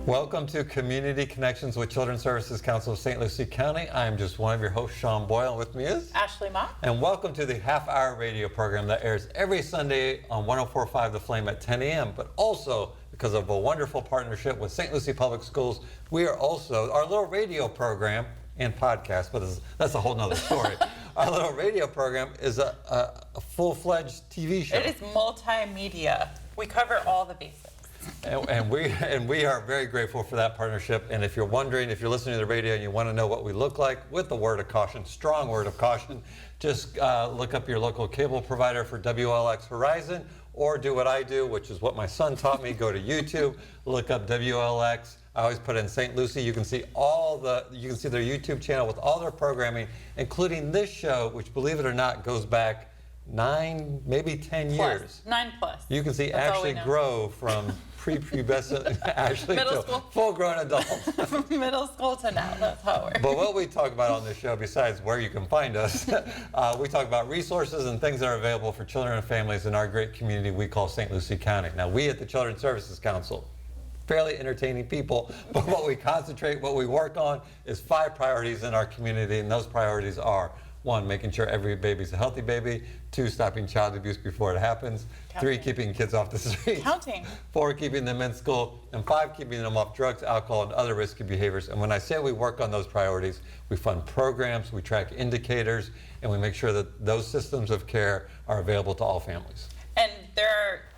Welcome to Community Connections with Children's Services Council of St. Lucie County. I am just one of your hosts, Sean Boyle, and with me is Ashley Ma. And welcome to the half-hour radio program that airs every Sunday on 104.5 The Flame at 10 a.m. But also, because of a wonderful partnership with St. Lucie Public Schools, we are also, our little radio program and podcast, but that's a whole nother story. Our little radio program is a full-fledged TV show. It is multimedia. We cover all the basics. And we are very grateful for that partnership. And if you're wondering, if you're listening to the radio and you want to know what we look like, with a word of caution, strong word of caution, just look up your local cable provider for WLX Horizon, or do what I do, which is what my son taught me. Go to YouTube, look up WLX. I always put in St. Lucie. You can see their YouTube channel with all their programming, including this show, which, believe it or not, goes back 9, maybe 10 years. 9 plus. You can see Ashley grow from prepubescent Ashley to full-grown adult. From middle school to now, that's how it works. But what we talk about on this show, besides where you can find us, we talk about resources and things that are available for children and families in our great community we call St. Lucie County. Now, we at the Children's Services Council, fairly entertaining people, but what we concentrate, what we work on is 5 priorities in our community, and those priorities are: 1, making sure every baby's a healthy baby; 2, stopping child abuse before it happens; 3, keeping kids off the street; 4, keeping them in school; and 5, keeping them off drugs, alcohol, and other risky behaviors. And when I say we work on those priorities, we fund programs, we track indicators, and we make sure that those systems of care are available to all families. And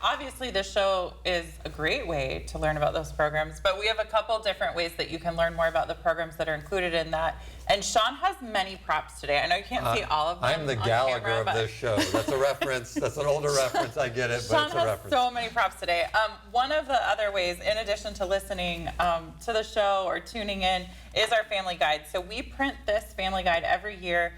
obviously this show is a great way to learn about those programs, but we have a couple different ways that you can learn more about the programs that are included in that. And Sean has many props today. I know you can't see all of them. I'm the Gallagher of this show. That's a reference. That's an older reference. I get it, but it's a reference. Sean has so many props today. One of the other ways, in addition to listening to the show or tuning in, is our family guide. So we print this family guide every year.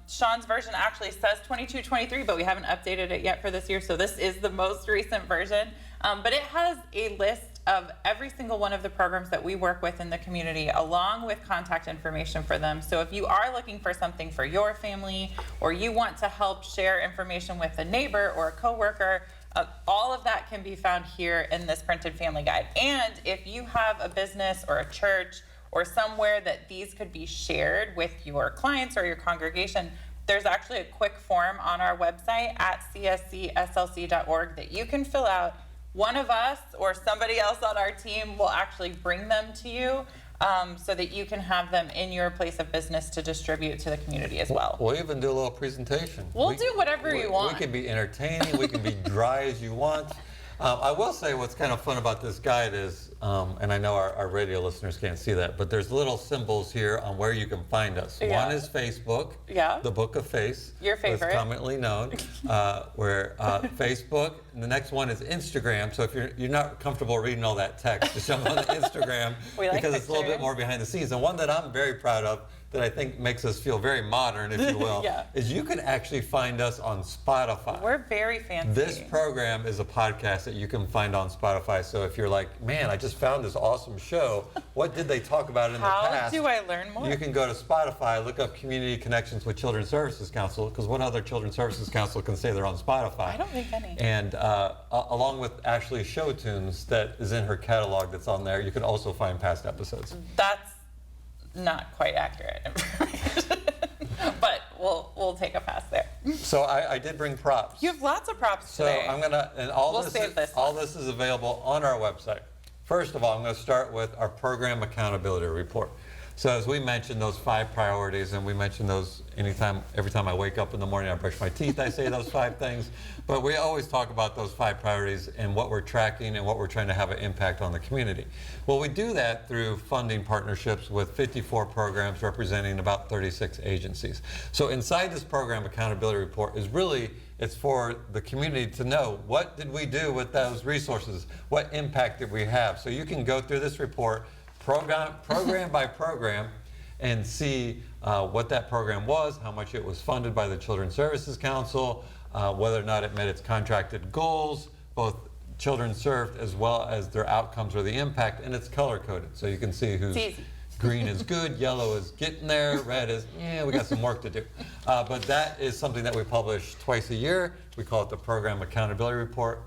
Sean's version actually says 22-23, but we haven't updated it yet for this year, so this is the most recent version. But it has a list of every single one of the programs that we work with in the community, along with contact information for them. So if you are looking for something for your family, or you want to help share information with a neighbor or a coworker, all of that can be found here in this printed family guide. And if you have a business or a church or somewhere that these could be shared with your clients or your congregation, there's actually a quick form on our website at cscslc.org that you can fill out. One of us or somebody else on our team will actually bring them to you so that you can have them in your place of business to distribute to the community as well. We'll even do a little presentation. We'll do whatever you want. We can be entertaining, we can be dry as you want. I will say what's kind of fun about this guide is, and I know our radio listeners can't see that, but there's little symbols here on where you can find us. Yeah. One is Facebook, the Book of Face. Your favorite. It's commonly known, where Facebook. And the next one is Instagram. So if you're not comfortable reading all that text, just jump on the Instagram because it's a little bit more behind the scenes. And one that I'm very proud of, that I think makes us feel very modern, if you will, is you can actually find us on Spotify. We're very fancy. This program is a podcast that you can find on Spotify. So if you're like, man, I just found this awesome show, what did they talk about in the past? How do I learn more? You can go to Spotify, look up Community Connections with Children's Services Council, because what other Children's Services Council can say they're on Spotify? I don't think any. And along with Ashley's show tunes that is in her catalog that's on there, you can also find past episodes. That's not quite accurate information, but we'll take a pass there. So I did bring props. You have lots of props today. So I'm gonna, and all this is available on our website. First of all, I'm going to start with our program accountability report. So as we mentioned, those 5 priorities, and we mention those every time I wake up in the morning, I brush my teeth, I say those 5 things. But we always talk about those 5 priorities and what we're tracking and what we're trying to have an impact on the community. Well, we do that through funding partnerships with 54 programs representing about 36 agencies. So inside this program accountability report is really, it's for the community to know, what did we do with those resources? What impact did we have? So you can go through this report program by program and see what that program was, how much it was funded by the Children's Services Council, whether or not it met its contracted goals, both children served as well as their outcomes or the impact, and it's color coded. So you can see who's green is good, yellow is getting there, red is, we got some work to do. But that is something that we publish twice a year. We call it the Program Accountability Report.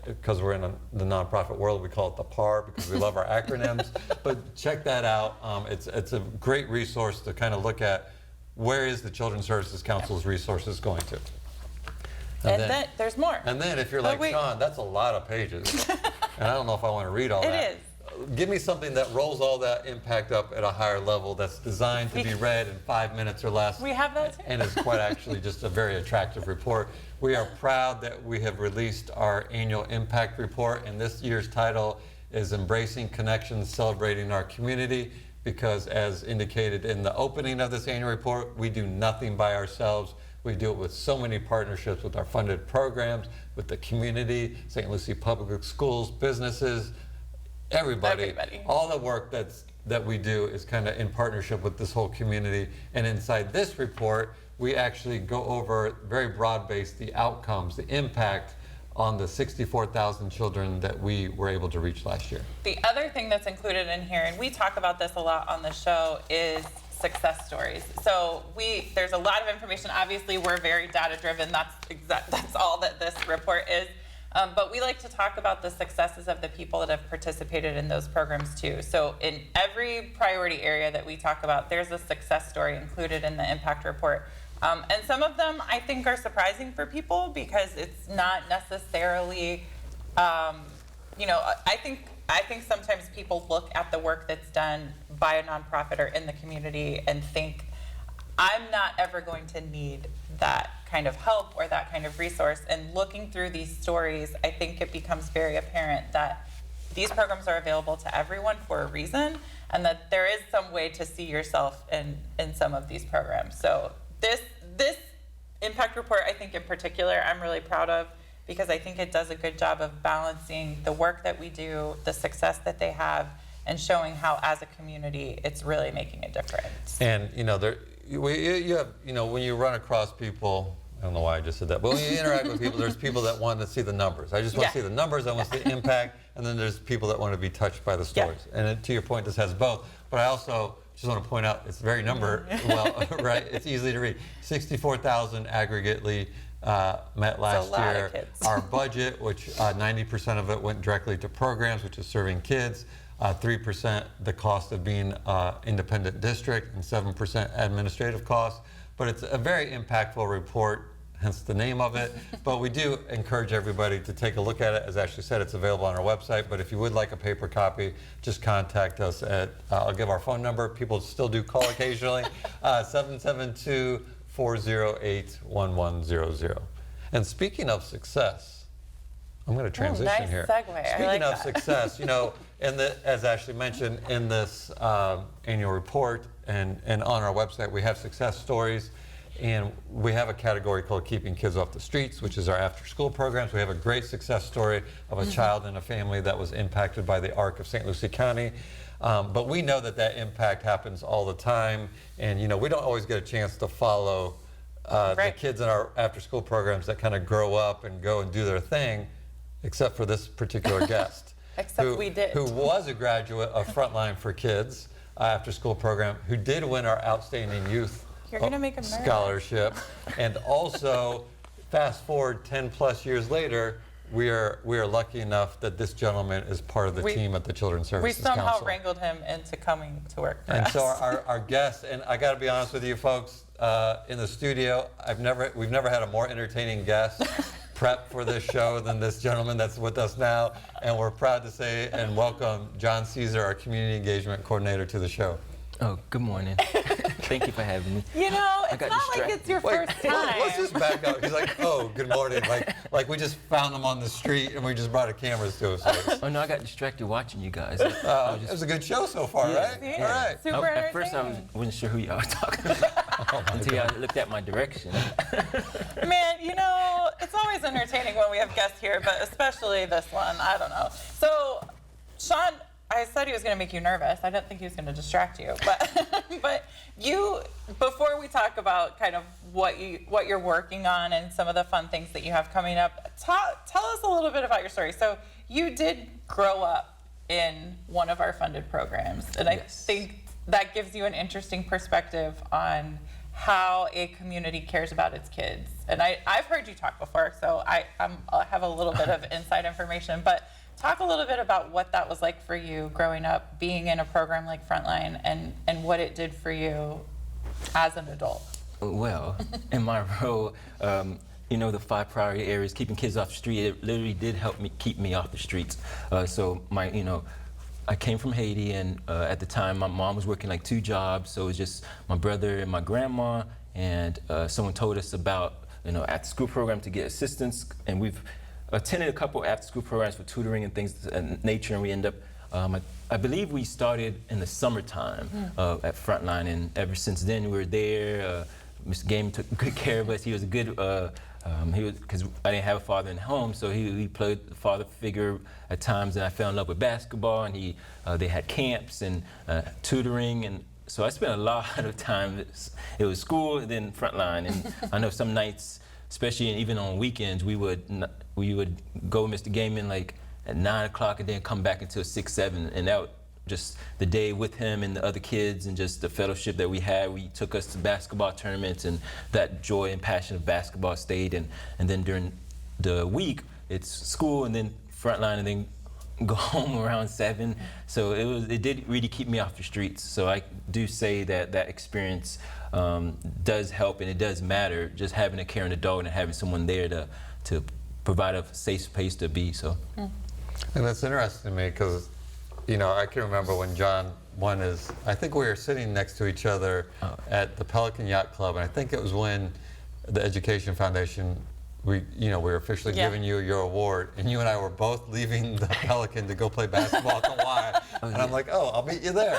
because we're in the nonprofit world, we call it the PAR because we love our acronyms. But check that out. It's a great resource to kind of look at where is the Children's Services Council's resources going to. And then there's more. And then if you're like, Sean, that's a lot of pages. And I don't know if I want to read all that. It is. Give me something that rolls all that impact up at a higher level that's designed to be read in 5 minutes or less. We have that too. And is quite actually just a very attractive report. We are proud that we have released our annual impact report, and this year's title is Embracing Connections, Celebrating Our Community, because as indicated in the opening of this annual report, we do nothing by ourselves. We do it with so many partnerships with our funded programs, with the community, St. Lucie Public Schools, businesses, everybody. All the work that we do is kind of in partnership with this whole community. And inside this report, we actually go over very broad-based the outcomes, the impact on the 64,000 children that we were able to reach last year. The other thing that's included in here, and we talk about this a lot on the show, is success stories. So there's a lot of information. Obviously, we're very data-driven. That's all that this report is. But we like to talk about the successes of the people that have participated in those programs too. So in every priority area that we talk about, there's a success story included in the impact report. And some of them I think are surprising for people because it's not necessarily, I think sometimes people look at the work that's done by a nonprofit or in the community and think, I'm not ever going to need that kind of help or that kind of resource. And looking through these stories, I think it becomes very apparent that these programs are available to everyone for a reason, and that there is some way to see yourself in some of these programs. So this impact report, I think in particular, I'm really proud of, because I think it does a good job of balancing the work that we do, the success that they have, and showing how as a community it's really making a difference. And you have, when you run across people, I don't know why I just said that, but when you interact with people, there's people that want to see the numbers. I just want to see the numbers, I want to see the impact, and then there's people that want to be touched by the stories. And to your point, this has both. But I also just want to point out, it's very right? It's easy to read. 64,000 aggregately met last year. Our budget, which 90% of it went directly to programs, which is serving kids. 3% the cost of being independent district, and 7% administrative costs. But it's a very impactful report, hence the name of it. But we do encourage everybody to take a look at it. As Ashley said, it's available on our website. But if you would like a paper copy, just contact us at, I'll give our phone number. People still do call occasionally, 772-408-1100. And speaking of success, I'm going to transition here. Nice segue. Speaking of success, as Ashley mentioned, in this annual report and on our website, we have success stories. And we have a category called Keeping Kids Off the Streets, which is our after-school programs. We have a great success story of a child in a family that was impacted by the ARC of St. Lucie County. But we know that impact happens all the time. And, we don't always get a chance to follow the kids in our after-school programs that kind of grow up and go and do their thing, except for this particular guest. We did. Who was a graduate of Frontline for Kids after-school program, who did win our Outstanding Youth Scholarship. And also, fast forward 10 plus years later, we are lucky enough that this gentleman is part of the team at the Children's Services Council. We somehow wrangled him into coming to work for us. And so our guest, and I got to be honest with you folks, in the studio, we've never had a more entertaining guest prep for this show than this gentleman that's with us now. And we're proud to say and welcome John Cesar, our Community Engagement Coordinator, to the show. Oh, good morning. Thank you for having me. It's not like it's your first time. Let's just back up. He's like, oh, good morning. Like we just found him on the street and we just brought a cameras to his face. Oh, no, I got distracted watching you guys. It was a good show so far, right? Yeah. All right. Super At first, I wasn't sure who y'all were talking about until y'all looked at my direction. Man, it's always entertaining when we have guests here, but especially this one. I don't know. So, Sean, I said he was going to make you nervous. I didn't think he was going to distract you. But you, before we talk about kind of what you're working on and some of the fun things that you have coming up, tell us a little bit about your story. So you did grow up in one of our funded programs, and I think that gives you an interesting perspective on how a community cares about its kids. And I've heard you talk before, so I have a little bit of inside information, but talk a little bit about what that was like for you growing up, being in a program like Frontline, and what it did for you as an adult. Well, in my role, you know, the 5 priority areas, keeping kids off the street, it literally did help me keep me off the streets. So I came from Haiti, and at the time my mom was working like 2 jobs, so it was just my brother and my grandma, and someone told us about, after school program to get assistance, and we've attended a couple after school programs for tutoring and things of nature, and we end up, I believe we started in the summertime at Frontline, and ever since then we were there. Mr. Game took good care of us. He was a good, because I didn't have a father in the home, so he played the father figure at times, and I fell in love with basketball, and they had camps and tutoring, and so I spent a lot of time. It was school and then Frontline, and I know some nights, especially even on weekends, we would go Mr. Gaming like at 9 o'clock and then come back until 6, 7, and that just the day with him and the other kids and just the fellowship that we had. We took us to basketball tournaments, and that joy and passion of basketball stayed. And then during the week, it's school and then Frontline and then go home around 7. So it did really keep me off the streets. So I do say that experience does help, and it does matter, just having a caring adult and having someone there to provide a safe space to be. So. And that's interesting to me because, I can remember when John won I think we were sitting next to each other at the Pelican Yacht Club, and I think it was when the Education Foundation, we were officially giving you your award, and you and I were both leaving the Pelican to go play basketball at the Y, and I'm like, oh, I'll meet you there.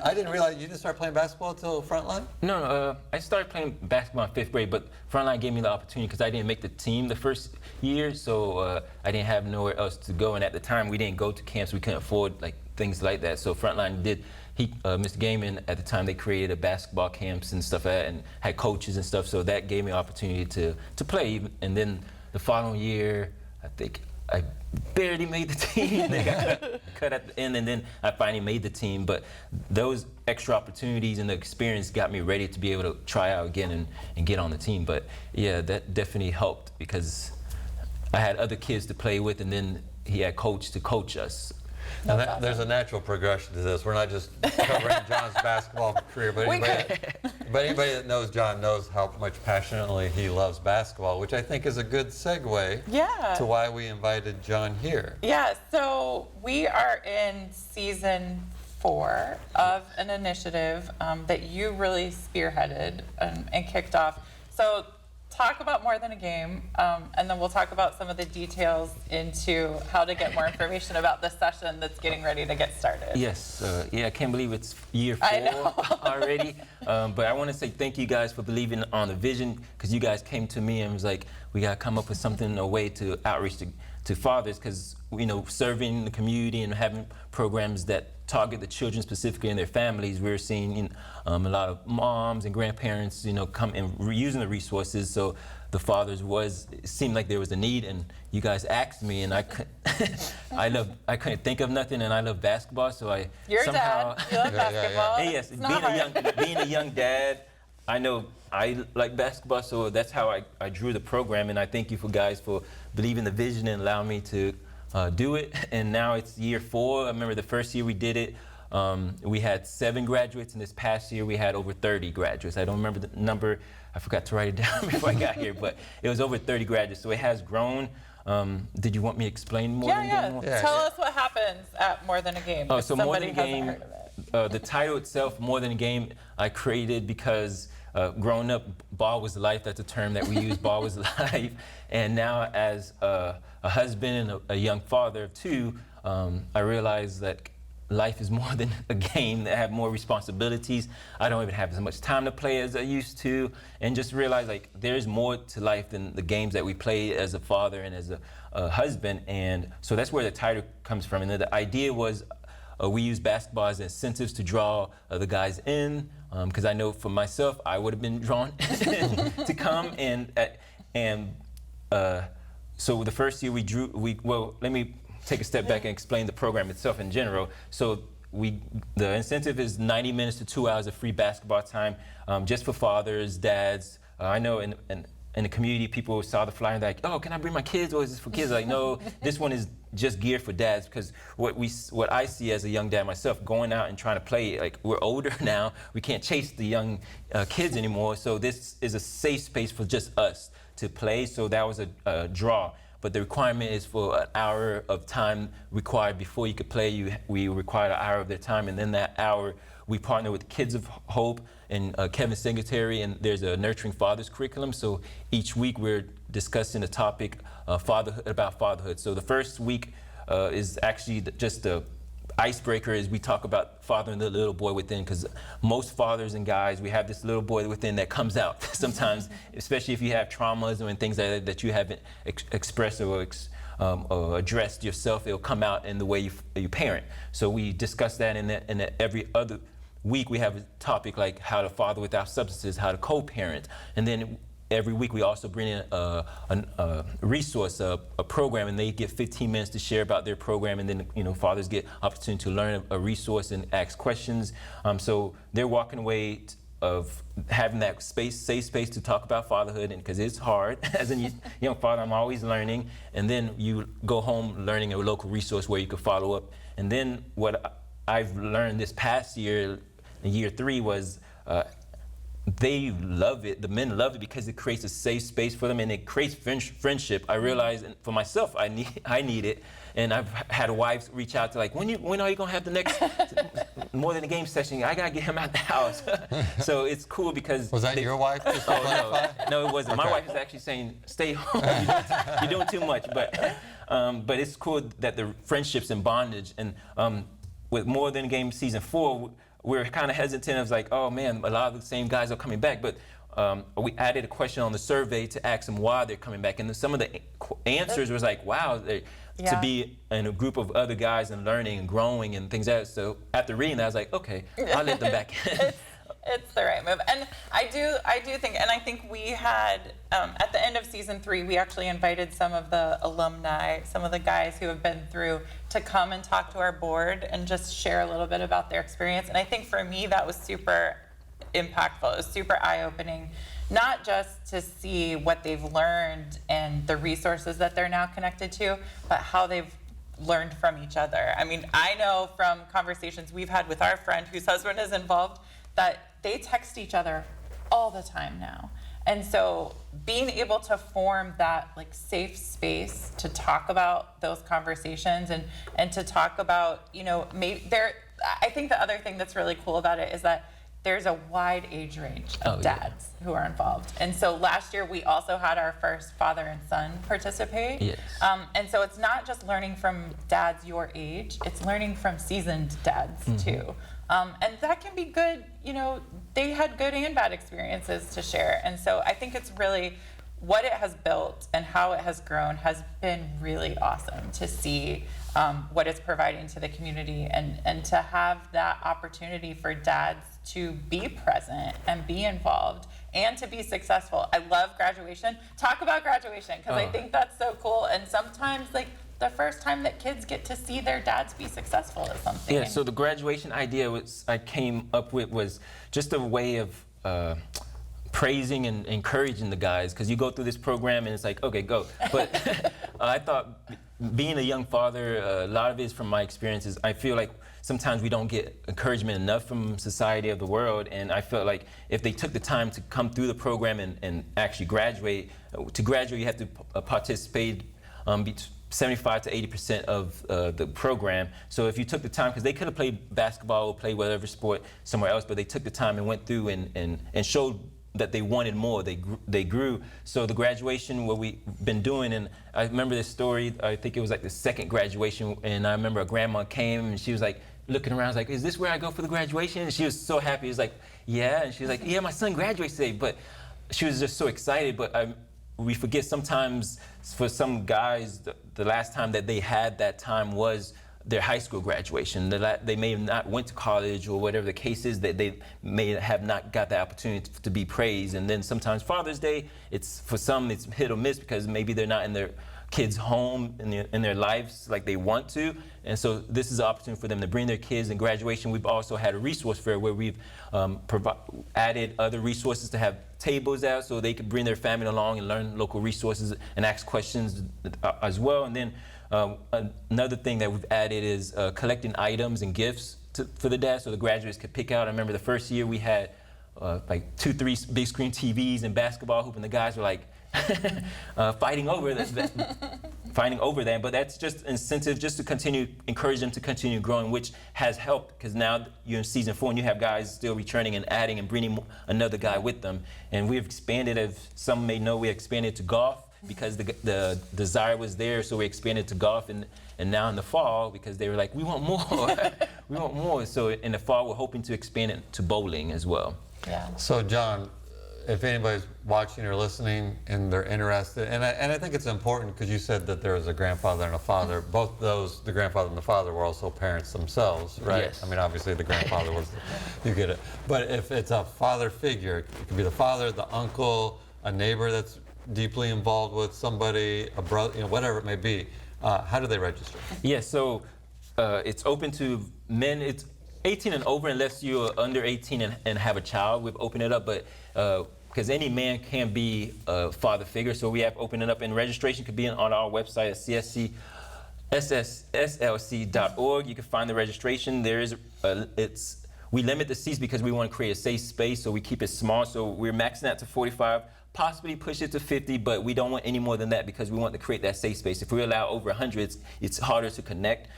I didn't realize you didn't start playing basketball until Frontline? No, I started playing basketball in 5th grade, but Frontline gave me the opportunity because I didn't make the team the first year, so I didn't have nowhere else to go, and at the time we didn't go to camps, we couldn't afford things like that, so Frontline did. Mr. Gaiman, at the time, they created a basketball camps and stuff like that, and had coaches and stuff, so that gave me an opportunity to play. And then the following year, I think I barely made the team. They got cut at the end, and then I finally made the team. But those extra opportunities and the experience got me ready to be able to try out again and get on the team. But yeah, that definitely helped because I had other kids to play with, and then he had coach to coach us. And there's a natural progression to this. We're not just covering John's basketball career, but anybody that knows John knows how much passionately he loves basketball, which I think is a good segue to why we invited John here. Yeah, so we are in season 4 of an initiative that you really spearheaded and kicked off. So talk about More Than a Game, and then we'll talk about some of the details into how to get more information about this session that's getting ready to get started. Yes, I can't believe it's year 4 already, but I want to say thank you guys for believing on the vision, because you guys came to me and was like, we got to come up with something, a way to outreach to fathers, because serving the community and having programs that target the children specifically and their families, we're seeing a lot of moms and grandparents, come and using the resources. So the fathers it seemed like there was a need, and you guys asked me, and I couldn't think of nothing, and I love basketball, so You're somehow. Dad. You love basketball. Yeah. Yes, being a young dad, I know I like basketball, so that's how I drew the program, and I thank you guys for believing the vision and allowing me to do it. And now it's year 4. I remember the first year we did it, we had 7 graduates, and this past year we had over 30 graduates. I don't remember the number. I forgot to write it down before I got here, but it was over 30 graduates, so it has grown. Did you want me to explain more? Yeah. Tell us what happens at More Than a Game. Oh, so More Than a Game. Heard of it. The title itself, More Than a Game, I created because growing up, ball was life. That's a term that we use, ball was life. And now as a husband and a young father of 2, I realized that life is more than a game. I have more responsibilities. I don't even have as much time to play as I used to, and just realize there's more to life than the games that we play as a father and as a husband. And so that's where the title comes from. And the idea was we use basketball as incentives to draw the guys in, because I know for myself, I would have been drawn to come. So the first year let me take a step back and explain the program itself in general. So the incentive is 90 minutes to 2 hours of free basketball time, just for fathers, dads. I know in the community, people saw the flyer and they're like, oh, can I bring my kids, or is this for kids? Like, no, this one is just geared for dads, because what I see as a young dad myself, going out and trying to play, like, we're older now, we can't chase the young kids anymore, so this is a safe space for just us to play, so that was a draw. But the requirement is for an hour of time required before you could play. We required an hour of their time, and then that hour we partner with Kids of Hope and Kevin Singletary, and there's a Nurturing Fathers curriculum. So each week we're discussing a topic about fatherhood. So the first week is actually just the icebreaker, is we talk about fathering the little boy within, because most fathers and guys, we have this little boy within that comes out sometimes, especially if you have traumas and things like that you haven't expressed or addressed yourself. It'll come out in the way you parent. So we discuss that, and every other week we have a topic like how to father without substances, how to co-parent, and then every week we also bring in a resource, a program, and they get 15 minutes to share about their program, and then fathers get opportunity to learn a resource and ask questions. So they're walking away of having that safe space to talk about fatherhood, and because it's hard as a young father, I'm always learning. And then you go home learning a local resource where you can follow up. And then what I've learned this past year, in year 3, was they love it. The men love it because it creates a safe space for them, and it creates friendship. I realize, and for myself, I need it. And I've had wives reach out to, like, when are you gonna have the next more than a game session? I gotta get him out the house. So it's cool because was that your wife? Just to clarify? No, it wasn't. Okay. My wife is actually saying, "Stay home. You're doing too much." But it's cool that the friendships and bondage, and with More Than a Game season 4. We're kind of hesitant. I was like, oh man, a lot of the same guys are coming back. But we added a question on the survey to ask them why they're coming back. And some of the answers was like, wow, to be in a group of other guys and learning and growing and things like that. So after reading that, I was like, okay, I'll let them back in. It's the right move. And I do think, and I think we had, at the end of season 3, we actually invited some of the alumni, some of the guys who have been through, to come and talk to our board and just share a little bit about their experience. And I think for me, that was super impactful. It was super eye-opening, not just to see what they've learned and the resources that they're now connected to, but how they've learned from each other. I mean, I know from conversations we've had with our friend whose husband is involved, that they text each other all the time now. And so being able to form that like safe space to talk about those conversations and to talk about, maybe I think the other thing that's really cool about it is that there's a wide age range of dads who are involved. And so last year we also had our first father and son participate. Yes. And so it's not just learning from dads your age, it's learning from seasoned dads too. And that can be good, they had good and bad experiences to share. And so I think it's really, what it has built and how it has grown has been really awesome to see what it's providing to the community, and to have that opportunity for dads to be present and be involved and to be successful. I love graduation. Talk about graduation, because I think that's so cool. And sometimes, like, the first time that kids get to see their dads be successful is something. Yeah, so the graduation idea I came up with was just a way of praising and encouraging the guys, because you go through this program and it's like, okay, go. But I thought, being a young father, a lot of it is from my experiences. I feel like sometimes we don't get encouragement enough from society of the world, and I felt like if they took the time to come through the program and actually graduate, to graduate you have to participate 75 to 80% of the program. So if you took the time, because they could have played basketball or played whatever sport somewhere else, but they took the time and went through and showed that they wanted more, they grew. So the graduation, what we've been doing, and I remember this story, I think it was like the second graduation, and I remember a grandma came and she was like looking around, like, is this where I go for the graduation? And she was so happy. It was like, yeah, and she was like, yeah, my son graduates today. But she was just so excited, but we forget sometimes for some guys, the last time that they had that time was their high school graduation. They may have not went to college or whatever the case is, that they may have not got the opportunity to be praised. And then sometimes Father's Day, for some it's hit or miss because maybe they're not in their kids home in their lives like they want to. And so this is an opportunity for them to bring their kids in graduation. We've also had a resource fair where we've added other resources to have tables out so they could bring their family along and learn local resources and ask questions as well. And then another thing that we've added is collecting items and gifts for the dads so the graduates could pick out. I remember the first year we had like 2-3 big screen TVs and basketball hoop, and the guys were like fighting over that. But that's just incentive just to encourage them to continue growing, which has helped because now you're in season 4 and you have guys still returning and adding and bringing another guy with them. And we've expanded, as some may know, we expanded to golf because the desire was there, so we expanded to golf, and now in the fall, because they were like, we want more, we want more. So in the fall, we're hoping to expand it to bowling as well. Yeah. So John, if anybody's watching or listening and they're interested, and I think it's important because you said that there was a grandfather and a father. Both those, the grandfather and the father, were also parents themselves, right? Yes. I mean, obviously the grandfather was, you get it. But if it's a father figure, it could be the father, the uncle, a neighbor that's deeply involved with somebody, a brother, whatever it may be. How do they register? Yes, so it's open to men. It's 18 and over unless you're under 18 and have a child. We've opened it up, but because any man can be a father figure, so we have opened it up, and registration could be on our website at csslc.org. You can find the registration. There is we limit the seats because we want to create a safe space, so we keep it small. So we're maxing out to 45. Possibly push it to 50, but we don't want any more than that because we want to create that safe space. If we allow over 100, it's harder to connect.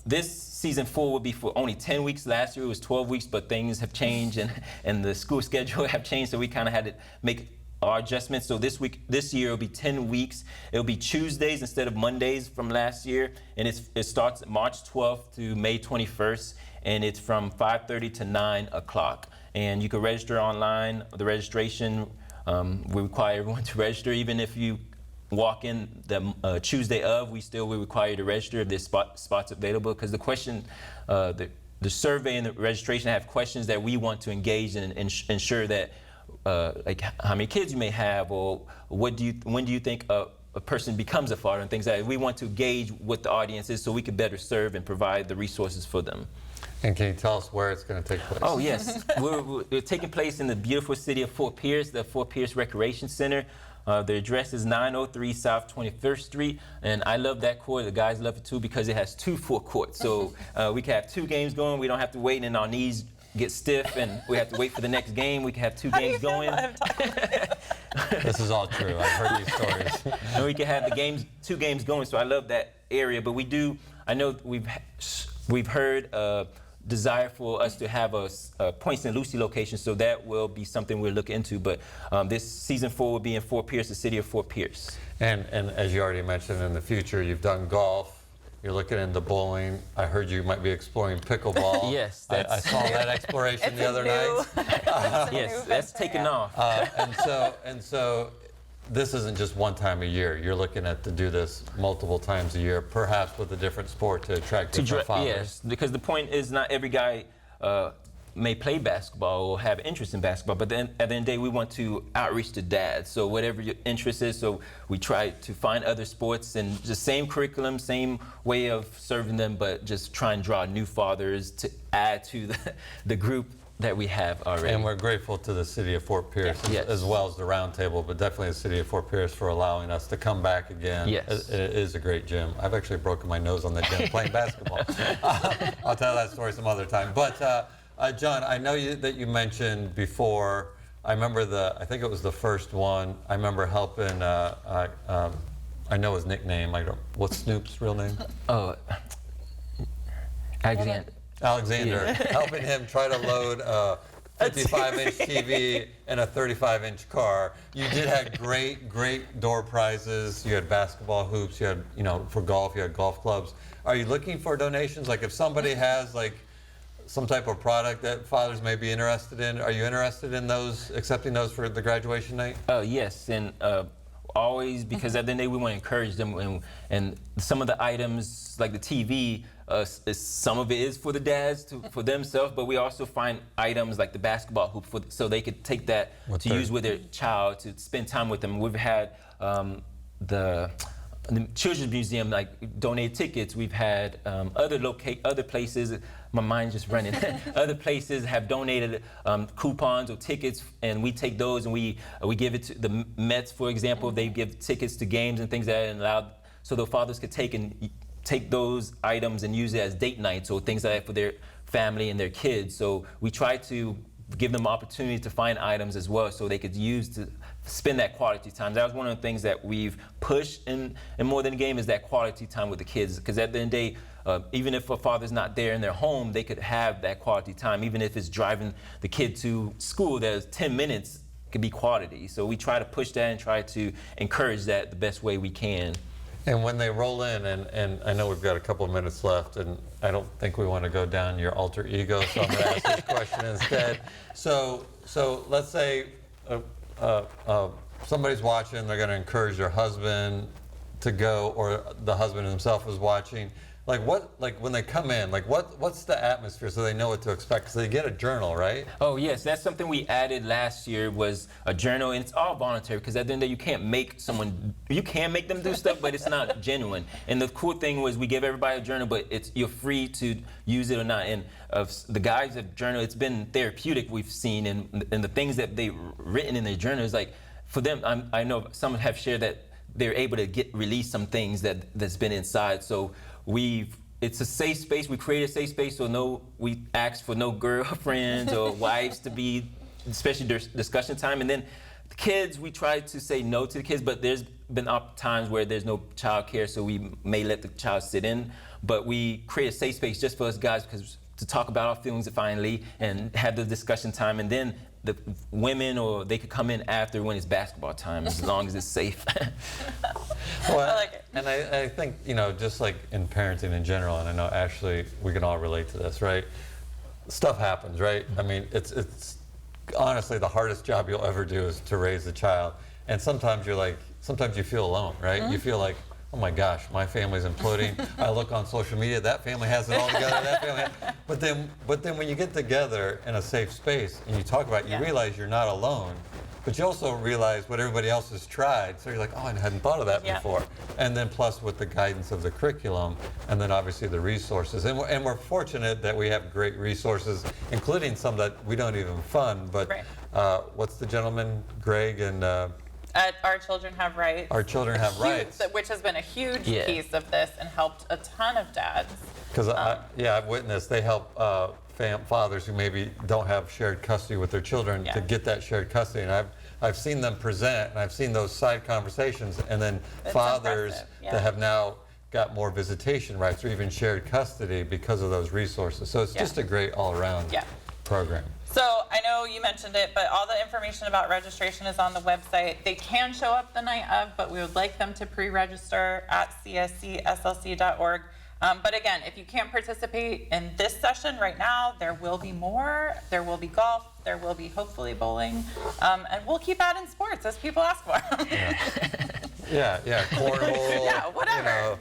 This season 4 will be for only 10 weeks. Last year it was 12 weeks, but things have changed and the school schedule have changed, so we kind of had to make our adjustments. So this year it'll be 10 weeks. It'll be Tuesdays instead of Mondays from last year, and it starts March 12th to May 21st, and it's from 5:30 to 9 o'clock. And you can register online. The registration, we require everyone to register. Even if you walk in the Tuesday of, we still will require you to register if there's spots available. Because the question, the survey and the registration have questions that we want to engage in and ensure that, like how many kids you may have, or when do you think a person becomes a father, and things like that. We want to gauge what the audience is so we can better serve and provide the resources for them. And can you tell us where it's going to take place? Oh, yes. We're taking place in the beautiful city of Fort Pierce, the Fort Pierce Recreation Center. The address is 903 South 21st Street. And I love that court. The guys love it, too, because it has 2 full courts. So we can have 2 games going. We don't have to wait and our knees get stiff and we have to wait for the next game. We can have 2 games going. This is all true. I've heard these stories. And we can have the 2 games going. So I love that area. But I know we've heard desire for us to have a Point St. Lucie location, so that will be something we'll look into. But this season 4 will be in Fort Pierce, the city of Fort Pierce. And as you already mentioned, in the future, you've done golf. You're looking into bowling. I heard you might be exploring pickleball. Yes, I saw that exploration the other night. Yes, that's taken off. And so this isn't just one time a year. You're looking to do this multiple times a year, perhaps with a different sport to attract different fathers. Yes, because the point is not every guy may play basketball or have interest in basketball, but then at the end of the day, we want to outreach to dads. So whatever your interest is, so we try to find other sports and the same curriculum, same way of serving them, but just try and draw new fathers to add to the group that we have already. And we're grateful to the city of Fort Pierce, yes, as well as the Roundtable, but definitely the city of Fort Pierce for allowing us to come back again. Yes. It is a great gym. I've actually broken my nose on that gym playing basketball. I'll tell that story some other time. But John, I know that you mentioned before, I remember I think it was the first one, I remember helping, I know his nickname, what's Snoop's real name? Oh, Alexander, helping him try to load a 55-inch TV in a 35-inch car. You did have great door prizes. You had basketball hoops. You had, for golf, you had golf clubs. Are you looking for donations? Like if somebody has some type of product that fathers may be interested in, are you interested in accepting those for the graduation night? Yes, and always, because at the end of the day we want to encourage them, and some of the items like the TV, some of it is for the dads for themselves, but we also find items like the basketball hoop so they could take that use with their child to spend time with them. We've had the Children's Museum like donate tickets. We've had other places. My mind's just running. Other places have donated coupons or tickets, and we take those and we give it to the Mets, for example. They give tickets to games and things like that, and allow so the fathers could take those items and use it as date nights or things like that for their family and their kids. So we try to give them opportunities to find items as well, so they could use to spend that quality time. That was one of the things that we've pushed in More Than a Game, is that quality time with the kids. Because at the end of the day, even if a father's not there in their home, they could have that quality time. Even if it's driving the kid to school, there's 10 minutes could be quality. So we try to push that and try to encourage that the best way we can. And when they roll in, and I know we've got a couple of minutes left, and I don't think we want to go down your alter ego, so I'm going to ask this question instead. So let's say somebody's watching, they're going to encourage their husband to go, or the husband himself is watching. Like when they come in, like what's the atmosphere so they know what to expect? Because they get a journal, right? Oh yes, that's something we added last year, was a journal, and it's all voluntary, because at the end of the day, you can make them do stuff, but it's not genuine. And the cool thing was we give everybody a journal, but you're free to use it or not. And the guys of journal, it's been therapeutic, we've seen, and the things that they've written in their journal is like, for them, I know some have shared that they're able to release some things that's been inside. So it's a safe space. We create a safe space, so we ask for no girlfriends or wives to be, especially discussion time. And then the kids, we try to say no to the kids, but there's been times where there's no child care, so we may let the child sit in. But we create a safe space just for us guys, because to talk about our feelings finally and have the discussion time. And then the women, or they could come in after when it's basketball time, as long as it's safe. Well, I like it. And I think, just like in parenting in general, and I know Ashley, we can all relate to this, right? Stuff happens, right? I mean, it's honestly the hardest job you'll ever do is to raise a child. And sometimes you feel alone, right? You feel like, oh my gosh, my family's imploding. I look on social media, that family has it all together, But then when you get together in a safe space and you talk about it, you realize you're not alone, but you also realize what everybody else has tried. So you're like, oh, I hadn't thought of that before. And then plus with the guidance of the curriculum, and then obviously the resources. And we're fortunate that we have great resources, including some that we don't even fund. But what's the gentleman, Greg, and Our Children Have Rights. Our Children Have Rights. Which has been a huge piece of this and helped a ton of dads. Because I've witnessed, they help fathers who maybe don't have shared custody with their children to get that shared custody. And I've seen them present, and I've seen those side conversations, and then fathers that have now got more visitation rights or even shared custody because of those resources. So it's just a great all-around program. So I know you mentioned it, but all the information about registration is on the website. They can show up the night of, but we would like them to pre-register at cscslc.org. But again, if you can't participate in this session right now, there will be more. There will be golf. There will be hopefully bowling. And we'll keep adding sports as people ask for them. Cornhole. Whatever.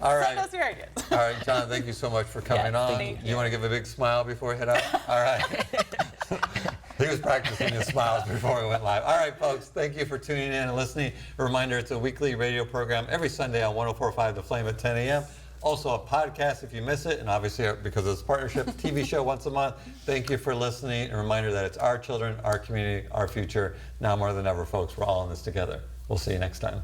All right. Send us your ideas. All right, John, thank you so much for coming on. Thank You want to give a big smile before we head out? All right. He was practicing his smiles before we went live. All right, folks, thank you for tuning in and listening. A reminder, it's a weekly radio program every Sunday on 104.5 The Flame at 10 a.m. Also a podcast if you miss it, and obviously because of this partnership, TV show once a month. Thank you for listening. A reminder that it's our children, our community, our future. Now more than ever, folks, we're all in this together. We'll see you next time.